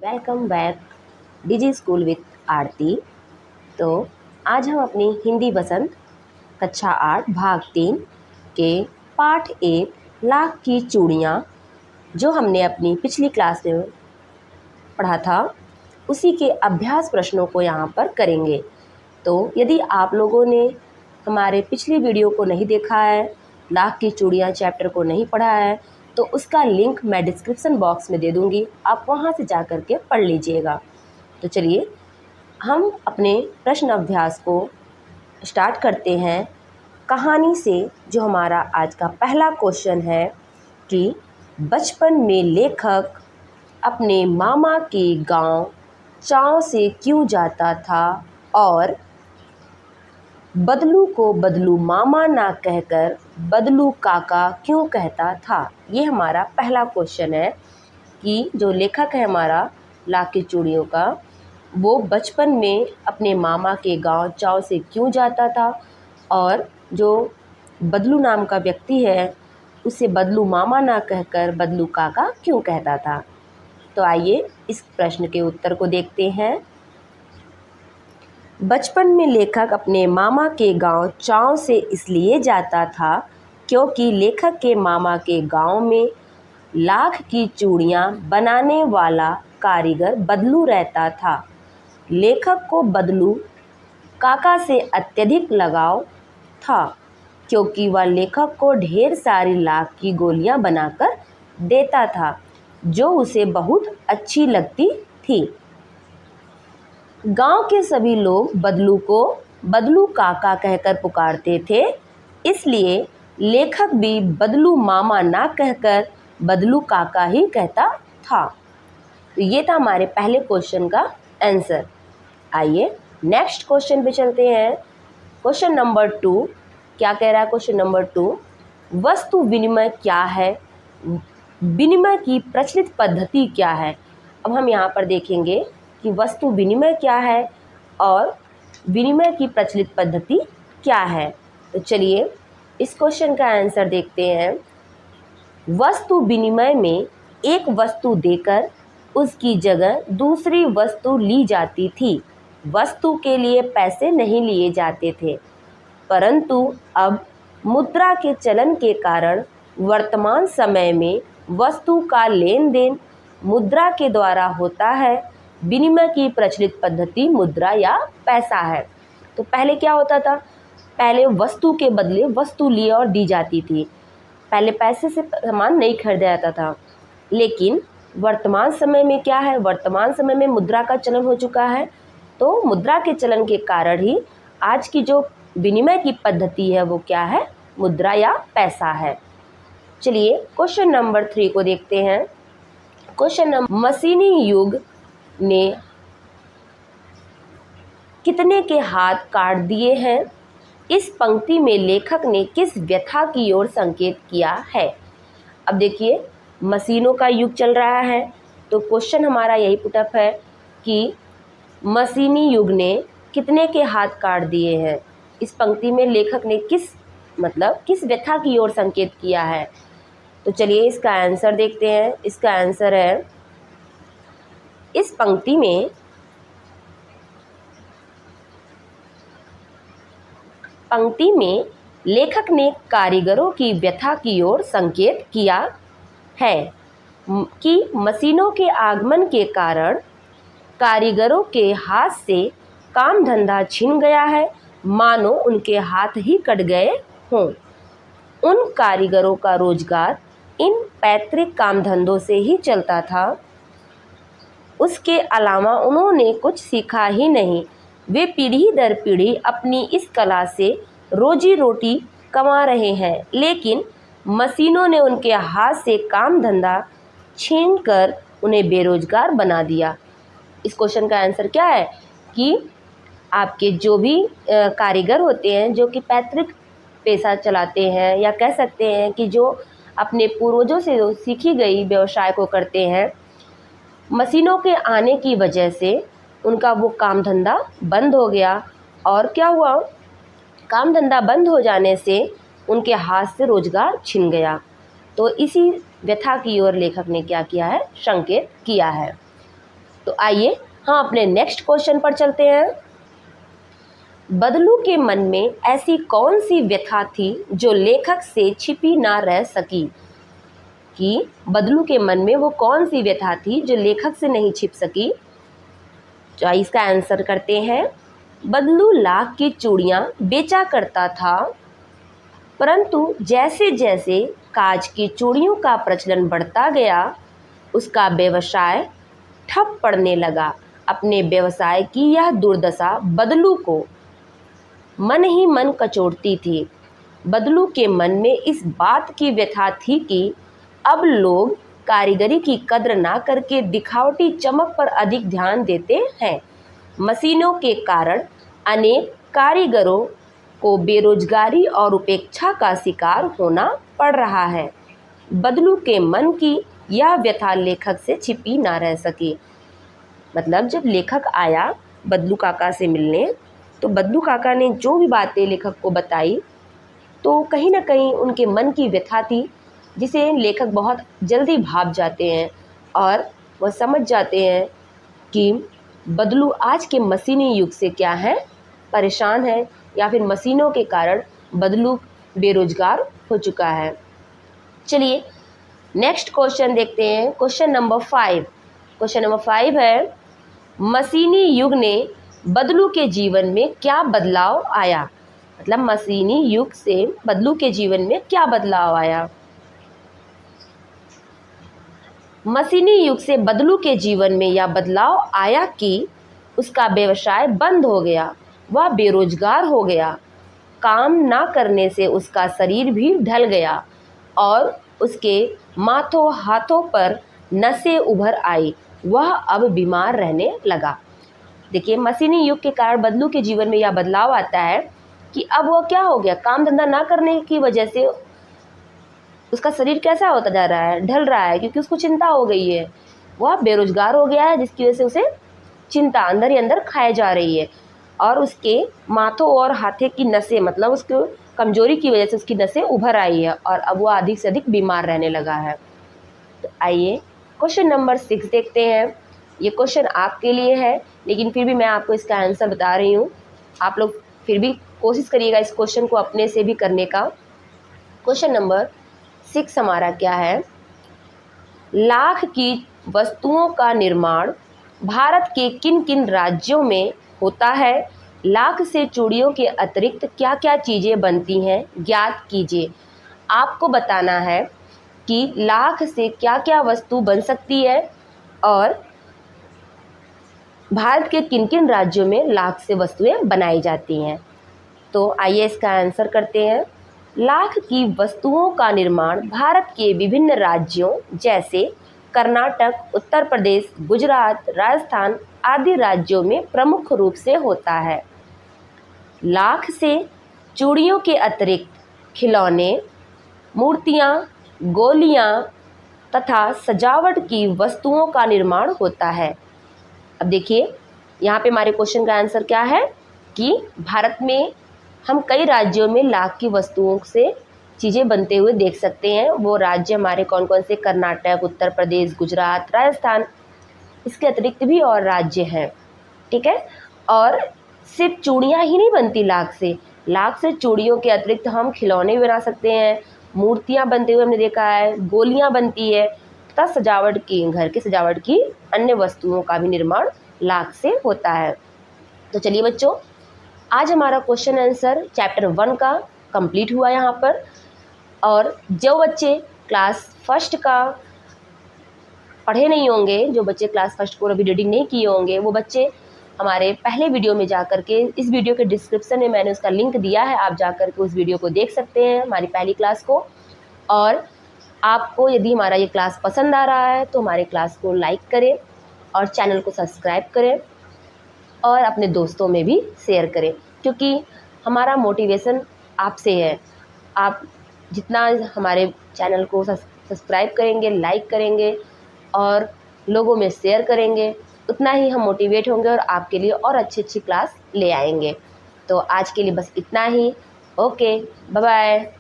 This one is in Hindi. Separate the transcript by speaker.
Speaker 1: Welcome back Digi school with Aarti. तो आज हम अपनी हिंदी बसंत कक्षा 8 भाग 3 के पाठ 1 लाख की चूड़ियाँ जो हमने अपनी पिछली क्लास में पढ़ा था उसी के अभ्यास प्रश्नों को यहाँ पर करेंगे। तो यदि आप लोगों ने हमारे पिछली वीडियो को नहीं देखा है, लाख की चूड़ियाँ चैप्टर को नहीं पढ़ा है, तो उसका लिंक मैं डिस्क्रिप्शन बॉक्स में दे दूँगी, आप वहाँ से जा कर के पढ़ लीजिएगा। तो चलिए हम अपने प्रश्न अभ्यास को स्टार्ट करते हैं कहानी से। जो हमारा आज का पहला क्वेश्चन है कि बचपन में लेखक अपने मामा के गांव चाव से क्यों जाता था और बदलू को बदलू मामा ना कहकर बदलू काका क्यों कहता था। ये हमारा पहला क्वेश्चन है कि जो लेखक है हमारा लाख की चूड़ियों का, वो बचपन में अपने मामा के गांव चाव से क्यों जाता था और जो बदलू नाम का व्यक्ति है उसे बदलू मामा ना कहकर बदलू काका क्यों कहता था। तो आइए इस प्रश्न के उत्तर को देखते हैं। बचपन में लेखक अपने मामा के गांव चाव से इसलिए जाता था क्योंकि लेखक के मामा के गांव में लाख की चूड़ियां बनाने वाला कारीगर बदलू रहता था। लेखक को बदलू काका से अत्यधिक लगाव था क्योंकि वह लेखक को ढेर सारी लाख की गोलियां बनाकर देता था जो उसे बहुत अच्छी लगती थी। गांव के सभी लोग बदलू को बदलू काका कहकर पुकारते थे, इसलिए लेखक भी बदलू मामा ना कहकर बदलू काका ही कहता था। तो ये था हमारे पहले क्वेश्चन का आंसर। आइए नेक्स्ट क्वेश्चन पे चलते हैं। क्वेश्चन नंबर 2 क्या कह रहा है? क्वेश्चन नंबर 2, वस्तु विनिमय क्या है? विनिमय की प्रचलित पद्धति क्या है? अब हम यहाँ पर देखेंगे कि वस्तु विनिमय क्या है और विनिमय की प्रचलित पद्धति क्या है। तो चलिए इस क्वेश्चन का आंसर देखते हैं। वस्तु विनिमय में एक वस्तु देकर उसकी जगह दूसरी वस्तु ली जाती थी। वस्तु के लिए पैसे नहीं लिए जाते थे, परंतु अब मुद्रा के चलन के कारण वर्तमान समय में वस्तु का लेन देन मुद्रा के द्वारा होता है। विनिमय की प्रचलित पद्धति मुद्रा या पैसा है। तो पहले क्या होता था? पहले वस्तु के बदले वस्तु ली और दी जाती थी। पहले पैसे से सामान नहीं खरीदा जाता था, लेकिन वर्तमान समय में क्या है? वर्तमान समय में मुद्रा का चलन हो चुका है। तो मुद्रा के चलन के कारण ही आज की जो विनिमय की पद्धति है वो क्या है? मुद्रा या पैसा है। चलिए क्वेश्चन नंबर 3 को देखते हैं। क्वेश्चन नंबर, मशीनी युग ने कितने के हाथ काट दिए हैं? इस पंक्ति में लेखक ने किस व्यथा की ओर संकेत किया है? अब देखिए मशीनों का युग चल रहा है, तो क्वेश्चन हमारा यही पुटअप है कि मशीनी युग ने कितने के हाथ काट दिए हैं। इस पंक्ति में लेखक ने किस व्यथा की ओर संकेत किया है। तो चलिए इसका आंसर देखते हैं। इसका आंसर है, इस पंक्ति में लेखक ने कारीगरों की व्यथा की ओर संकेत किया है कि मशीनों के आगमन के कारण कारीगरों के हाथ से काम धंधा छिन गया है, मानो उनके हाथ ही कट गए हों। उन कारीगरों का रोजगार इन पैतृक काम धंधों से ही चलता था। उसके अलावा उन्होंने कुछ सीखा ही नहीं। वे पीढ़ी दर पीढ़ी अपनी इस कला से रोजी रोटी कमा रहे हैं, लेकिन मशीनों ने उनके हाथ से काम धंधा छीन कर उन्हें बेरोजगार बना दिया। इस क्वेश्चन का आंसर क्या है कि आपके जो भी कारीगर होते हैं जो कि पैतृक पैसा चलाते हैं, या कह सकते हैं कि जो अपने पूर्वजों से सीखी गई व्यवसाय को करते हैं, मशीनों के आने की वजह से उनका वो काम धंधा बंद हो गया। और क्या हुआ? काम धंधा बंद हो जाने से उनके हाथ से रोजगार छिन गया। तो इसी व्यथा की ओर लेखक ने क्या किया है? संकेत किया है। तो आइए हम अपने नेक्स्ट क्वेश्चन पर चलते हैं। बदलू के मन में ऐसी कौन सी व्यथा थी जो लेखक से छिपी ना रह सकी? कि बदलू के मन में वो कौन सी व्यथा थी जो लेखक से नहीं छिप सकी? तो इसका आंसर करते हैं। बदलू लाख की चूड़ियाँ बेचा करता था, परंतु जैसे जैसे कांच की चूड़ियों का प्रचलन बढ़ता गया, उसका व्यवसाय ठप पड़ने लगा। अपने व्यवसाय की यह दुर्दशा बदलू को मन ही मन कचोटती थी। बदलू के मन में इस बात की व्यथा थी कि अब लोग कारीगरी की कद्र ना करके दिखावटी चमक पर अधिक ध्यान देते हैं। मशीनों के कारण अनेक कारीगरों को बेरोजगारी और उपेक्षा का शिकार होना पड़ रहा है। बदलू के मन की यह व्यथा लेखक से छिपी ना रह सकी। मतलब जब लेखक आया बदलू काका से मिलने, तो बदलू काका ने जो भी बातें लेखक को बताई, तो कहीं ना कहीं उनके मन की व्यथा थी, जिसे लेखक बहुत जल्दी भाप जाते हैं और वह समझ जाते हैं कि बदलू आज के मशीनी युग से क्या है, परेशान है, या फिर मशीनों के कारण बदलू बेरोजगार हो चुका है। चलिए नेक्स्ट क्वेश्चन देखते हैं। Question number 5। क्वेश्चन नंबर 5 है, मशीनी युग ने बदलू के जीवन में क्या बदलाव आया? मतलब मशीनी युग से बदलू के जीवन में क्या बदलाव आया? मशीनी युग से बदलू के जीवन में यह बदलाव आया कि उसका व्यवसाय बंद हो गया, वह बेरोजगार हो गया, काम ना करने से उसका शरीर भी ढल गया और उसके माथों हाथों पर नसें उभर आई, वह अब बीमार रहने लगा। देखिए, मशीनी युग के कारण बदलू के जीवन में यह बदलाव आता है कि अब वह क्या हो गया, काम धंधा ना करने की वजह से उसका शरीर कैसा होता जा रहा है, ढल रहा है, क्योंकि उसको चिंता हो गई है, वह बेरोजगार हो गया है, जिसकी वजह से उसे चिंता अंदर ही अंदर खाए जा रही है और उसके माथों और हाथे की नसें, मतलब उसको कमजोरी की वजह से उसकी नसें उभर आई है और अब वह अधिक से अधिक बीमार रहने लगा है। तो आइए क्वेश्चन नंबर 6 देखते हैं। ये क्वेश्चन आपके लिए है, लेकिन फिर भी मैं आपको इसका आंसर बता रही हूँ। आप लोग फिर भी कोशिश करिएगा इस क्वेश्चन को अपने से भी करने का। क्वेश्चन नंबर 6 हमारा क्या है, लाख की वस्तुओं का निर्माण भारत के किन किन राज्यों में होता है? लाख से चूड़ियों के अतिरिक्त क्या क्या चीज़ें बनती हैं, ज्ञात कीजिए। आपको बताना है कि लाख से क्या क्या वस्तु बन सकती है और भारत के किन किन राज्यों में लाख से वस्तुएं बनाई जाती हैं। तो आइए इसका आंसर करते हैं। लाख की वस्तुओं का निर्माण भारत के विभिन्न राज्यों जैसे कर्नाटक, उत्तर प्रदेश, गुजरात, राजस्थान आदि राज्यों में प्रमुख रूप से होता है। लाख से चूड़ियों के अतिरिक्त खिलौने, मूर्तियाँ, गोलियाँ तथा सजावट की वस्तुओं का निर्माण होता है। अब देखिए यहाँ पे हमारे क्वेश्चन का आंसर क्या है कि भारत में हम कई राज्यों में लाख की वस्तुओं से चीज़ें बनते हुए देख सकते हैं। वो राज्य हमारे कौन कौन से, कर्नाटक, उत्तर प्रदेश, गुजरात, राजस्थान, इसके अतिरिक्त भी और राज्य हैं, ठीक है। और सिर्फ चूड़ियाँ ही नहीं बनती लाख से चूड़ियों के अतिरिक्त हम खिलौने बना सकते हैं, मूर्तियाँ बनते हुए हमने देखा है, गोलियाँ बनती है तथा सजावट की, घर की सजावट की अन्य वस्तुओं का भी निर्माण लाख से होता है। तो चलिए बच्चों, आज हमारा क्वेश्चन आंसर चैप्टर 1 का कंप्लीट हुआ यहाँ पर। और जो बच्चे क्लास फर्स्ट का पढ़े नहीं होंगे, जो बच्चे क्लास फर्स्ट को अभी रीडिंग नहीं किए होंगे, वो बच्चे हमारे पहले वीडियो में जा कर के, इस वीडियो के डिस्क्रिप्शन में मैंने उसका लिंक दिया है, आप जा कर के उस वीडियो को देख सकते हैं, हमारी पहली क्लास को। और आपको यदि हमारा ये क्लास पसंद आ रहा है तो हमारे क्लास को लाइक करें और चैनल को सब्सक्राइब करें और अपने दोस्तों में भी शेयर करें, क्योंकि हमारा मोटिवेशन आपसे है। आप जितना हमारे चैनल को सब्सक्राइब करेंगे, लाइक करेंगे और लोगों में शेयर करेंगे, उतना ही हम मोटिवेट होंगे और आपके लिए और अच्छी क्लास ले आएंगे। तो आज के लिए बस इतना ही। Okay, bye bye.